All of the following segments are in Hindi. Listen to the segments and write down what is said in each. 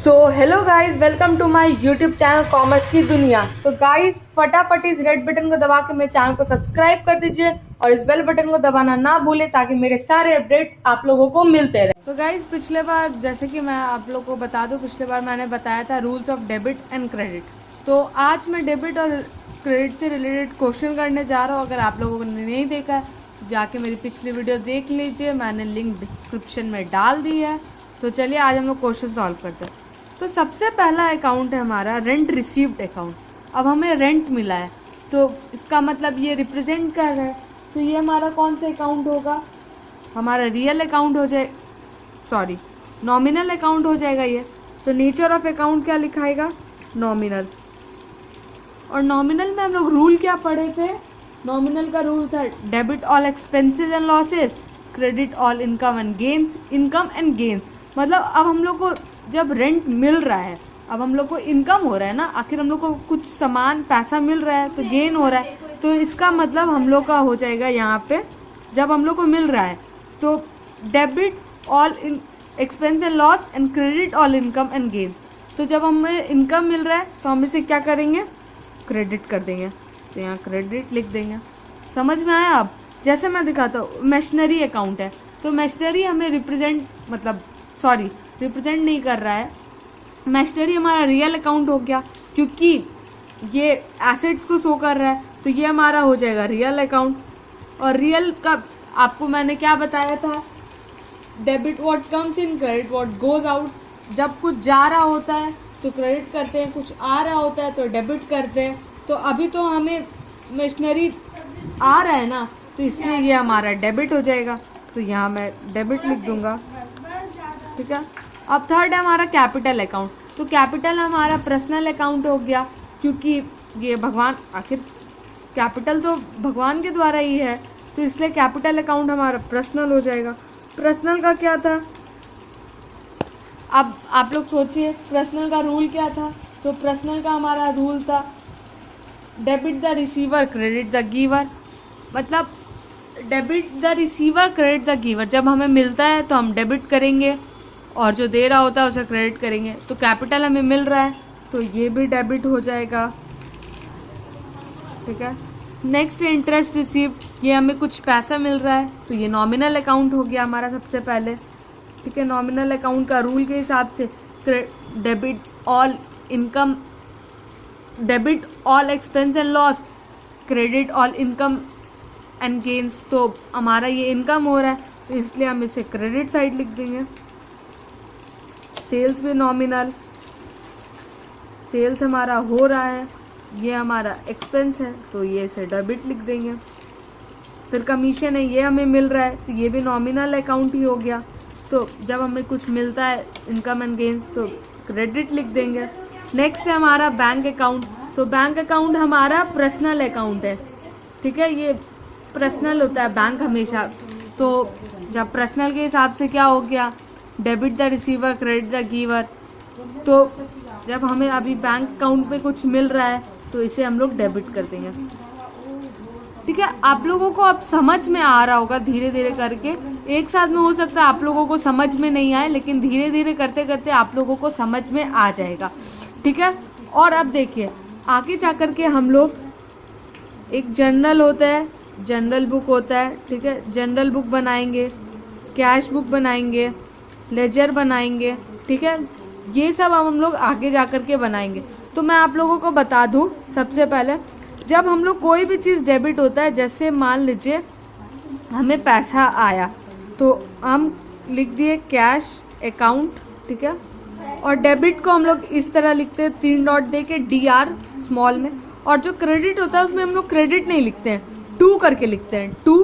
So hello guys, welcome to my YouTube channel commerce की दुनिया। तो गाइस फटाफट इस रेड बटन को दबा के मेरे चैनल को सब्सक्राइब कर दीजिए और इस बेल बटन को दबाना ना भूलें ताकि मेरे सारे अपडेट्स आप लोगों को मिलते रहे। तो गाइस पिछले बार जैसे कि मैं आप लोगों को बता दूं, पिछले बार मैंने बताया था rules of debit and credit. तो आज मैं डेबिट और क्रेडिट से रिलेटेड क्वेश्चन करने जा रहा हूँ। अगर आप लोगों ने नहीं देखा है जाके मेरी पिछली वीडियो देख लीजिए, मैंने लिंक डिस्क्रिप्शन में डाल दी है। तो चलिए आज हम लोग क्वेश्चन सॉल्व करते हैं। तो सबसे पहला अकाउंट है हमारा रेंट रिसीव्ड अकाउंट। अब हमें रेंट मिला है तो इसका मतलब ये रिप्रेजेंट कर रहा है, तो ये हमारा कौन सा अकाउंट होगा? हमारा रियल अकाउंट हो जाए, सॉरी नॉमिनल अकाउंट हो जाएगा ये। तो नेचर ऑफ अकाउंट क्या लिखाएगा? नॉमिनल। और नॉमिनल में हम लोग रूल क्या पढ़े थे? नॉमिनल का रूल था debit all expenses and losses, credit all income and gains. Income and gains मतलब अब हम लोग को जब रेंट मिल रहा है, अब हम लोग को इनकम हो रहा है ना, आखिर हम लोग को कुछ सामान पैसा मिल रहा है तो गेन हो रहा है। तो इसका मतलब हम लोग का हो जाएगा यहाँ पे, जब हम लोग को मिल रहा है तो debit all expense and loss and credit all income and gain. तो जब हमें इनकम मिल रहा है तो हम इसे क्या करेंगे? क्रेडिट कर देंगे। तो यहाँ क्रेडिट लिख देंगे। समझ में आया? अब जैसे मैं दिखाता हूँ, मशीनरी अकाउंट है तो मशीनरी हमें रिप्रेजेंट नहीं कर रहा है। मशीनरी हमारा रियल अकाउंट हो गया क्योंकि ये एसेट्स को शो कर रहा है, तो ये हमारा हो जाएगा रियल अकाउंट। और रियल का आपको मैंने क्या बताया था? Debit what comes in, credit what goes out. जब कुछ जा रहा होता है तो क्रेडिट करते हैं, कुछ आ रहा होता है तो डेबिट करते हैं। तो अभी तो हमें मशीनरी आ रहा है ना, तो इसलिए ये हमारा डेबिट हो जाएगा। तो यहाँ मैं डेबिट लिख दूंगा, ठीक है। अब थर्ड है हमारा कैपिटल अकाउंट। तो कैपिटल हमारा पर्सनल अकाउंट हो गया क्योंकि ये भगवान, आखिर कैपिटल तो भगवान के द्वारा ही है, तो इसलिए कैपिटल अकाउंट हमारा पर्सनल हो जाएगा। पर्सनल का क्या था? अब आप लोग सोचिए पर्सनल का रूल क्या था? तो पर्सनल का हमारा रूल था debit the receiver credit the giver. मतलब debit the receiver credit the giver, जब हमें मिलता है तो हम डेबिट करेंगे और जो दे रहा होता है उसे क्रेडिट करेंगे। तो कैपिटल हमें मिल रहा है तो ये भी डेबिट हो जाएगा, ठीक है। नेक्स्ट इंटरेस्ट रिसीव, ये हमें कुछ पैसा मिल रहा है तो ये नॉमिनल अकाउंट हो गया हमारा सबसे पहले, ठीक है। नॉमिनल अकाउंट का रूल के हिसाब से debit all income, debit all expense and loss, credit all income and gains. तो हमारा ये इनकम हो रहा है तो इसलिए हम इसे क्रेडिट साइड लिख देंगे। सेल्स भी नॉमिनल, सेल्स हमारा हो रहा है, ये हमारा एक्सपेंस है तो ये इसे डेबिट लिख देंगे। फिर कमीशन है, ये हमें मिल रहा है तो ये भी नॉमिनल अकाउंट ही हो गया। तो जब हमें कुछ मिलता है इनकम एंड गेन्स तो क्रेडिट लिख देंगे। नेक्स्ट है हमारा बैंक अकाउंट। तो बैंक अकाउंट हमारा पर्सनल अकाउंट है, ठीक है। ये पर्सनल होता है बैंक हमेशा, तो जब पर्सनल के हिसाब से क्या हो गया? Debit the receiver credit the giver. तो जब हमें अभी बैंक अकाउंट में कुछ मिल रहा है तो इसे हम लोग डेबिट कर देंगे, ठीक है। आप लोगों को अब समझ में आ रहा होगा धीरे धीरे करके। एक साथ में हो सकता है आप लोगों को समझ में नहीं आए, लेकिन धीरे धीरे करते करते आप लोगों को समझ में आ जाएगा, ठीक है। और अब देखिए आगे जा कर के हम लोग, एक जर्नल होता है, जनरल बुक होता है, ठीक है। जनरल बुक बनाएंगे, कैश बुक बनाएंगे, लेजर बनाएंगे, ठीक है। ये सब हम लोग आगे जा कर के बनाएंगे। तो मैं आप लोगों को बता दूं, सबसे पहले जब हम लोग कोई भी चीज़ डेबिट होता है, जैसे मान लीजिए हमें पैसा आया तो हम लिख दिए कैश अकाउंट, ठीक है। और डेबिट को हम लोग इस तरह लिखते हैं 3 डॉट दे के DR स्मॉल में। और जो क्रेडिट होता है उसमें हम लोग क्रेडिट नहीं लिखते हैं, टू करके लिखते हैं, टू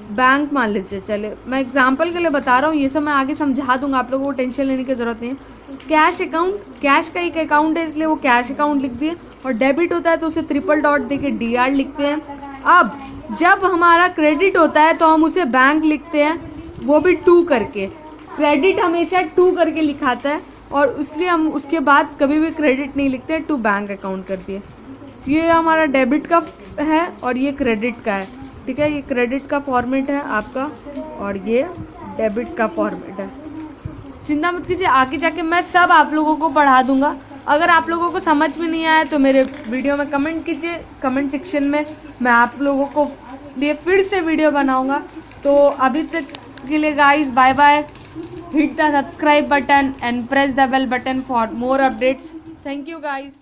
बैंक मान लीजिए। चले मैं एग्जांपल के लिए बता रहा हूँ, ये सब मैं आगे समझा दूंगा, आप लोगों को टेंशन लेने की जरूरत नहीं है। कैश अकाउंट, कैश का एक अकाउंट है इसलिए वो कैश अकाउंट लिख दिए। और डेबिट होता है तो उसे ट्रिपल डॉट देके DR लिखते हैं। अब जब हमारा क्रेडिट होता है तो हम उसे बैंक लिखते हैं, वो भी टू करके। क्रेडिट हमेशा टू करके लिखाता है और इसलिए हम उसके बाद कभी भी क्रेडिट नहीं लिखते, टू बैंक अकाउंट कर दिए। ये हमारा डेबिट का है और ये क्रेडिट का है, ठीक है। ये क्रेडिट का फॉर्मेट है आपका और ये डेबिट का फॉर्मेट है। चिंता मत कीजिए, आगे जाके मैं सब आप लोगों को पढ़ा दूंगा। अगर आप लोगों को समझ में नहीं आया तो मेरे वीडियो में कमेंट कीजिए, कमेंट सेक्शन में मैं आप लोगों को लिए फिर से वीडियो बनाऊंगा। तो अभी तक के लिए guys bye bye, hit the subscribe button and press the bell button for more updates. Thank you guys.